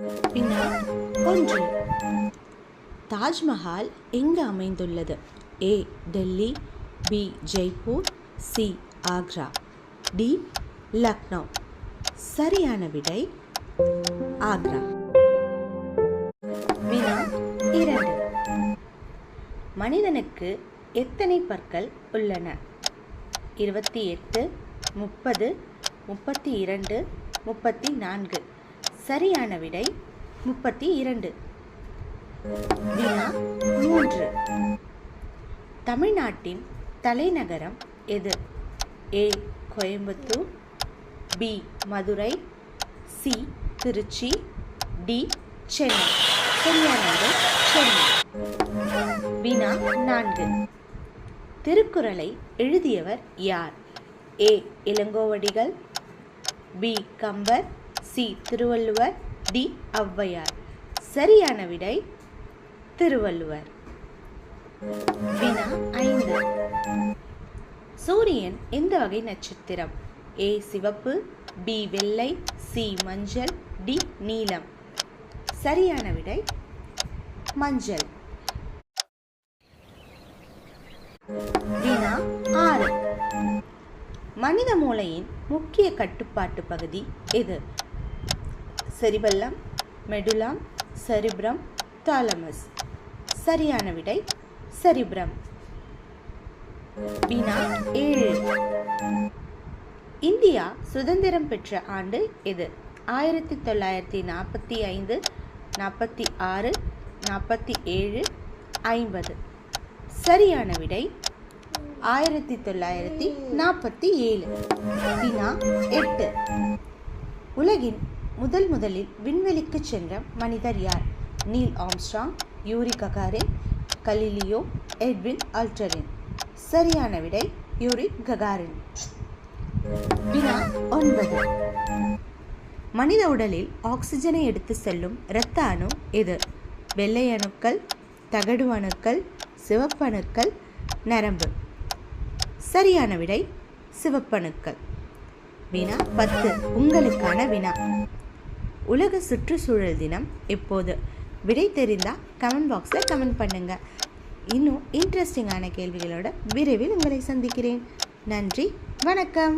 வினா 1. தாஜ்மஹால் எங்கு அமைந்துள்ளது? A. Delhi, B. Jaipur, C. Agra, D. Lucknow. சரியான விடை ஆக்ரா. வினா 2. மனிதனுக்கு எத்தனை பற்கள் உள்ளன? 28, 30, 32, 34. சரியான விடை 32. வினா 3. தமிழ்நாட்டின் தலைநகரம் எது? A. Coimbatore, B. Madurai, C. Trichy, D. Chennai. சரியான விடை சென்னை. வினா 4. திருக்குறளை எழுதியவர் யார்? A. Ilangovadigal, B. Kambar, C. Thiruvalluvar, D. Avvaiyar. சரியான விடை திருவள்ளுவர். வினா 5. சூரியன் எந்த வகை நட்சத்திரம்? A. சிவப்பு, B. வெள்ளை, C. மஞ்சள், D. நீலம். சரியான விடை மஞ்சள். வினா 6. மனித மூளையின் முக்கிய கட்டுப்பாட்டு பகுதி எது? Cerebellum, medulla, cerebrum, thalamus. சரியான விடை செரிப்ரம். வினா 7. இந்தியா சுதந்திரம் பெற்ற ஆண்டு எது? 1945, 46, 47, 50. சரியான விடை 1947. வினா 8. உலகின் முதலில் விண்வெளிக்கு சென்ற மனிதர் யார்? Neil Armstrong, Yuri Gagarin, Galileo, Edwin Aldrin. சரியான விடை யூரி ககாரின். வினா 9. மனித உடலில் ஆக்சிஜனை எடுத்து செல்லும் இரத்த அணு எது? வெள்ளை அணுக்கள், தகடு அணுக்கள், சிவப்பணுக்கள், நரம்பு. சரியான விடை சிவப்பணுக்கள். வினா 10. உங்களுக்கான வினா. உலக சுற்றுச்சூழல் தினம் எப்போது? விடை தெரிந்தால் கமெண்ட் பாக்ஸில் கமெண்ட் பண்ணுங்க. இன்னும் இன்ட்ரெஸ்டிங்கான கேள்விகளோட விரைவில் உங்களை சந்திக்கிறேன். நன்றி, வணக்கம்.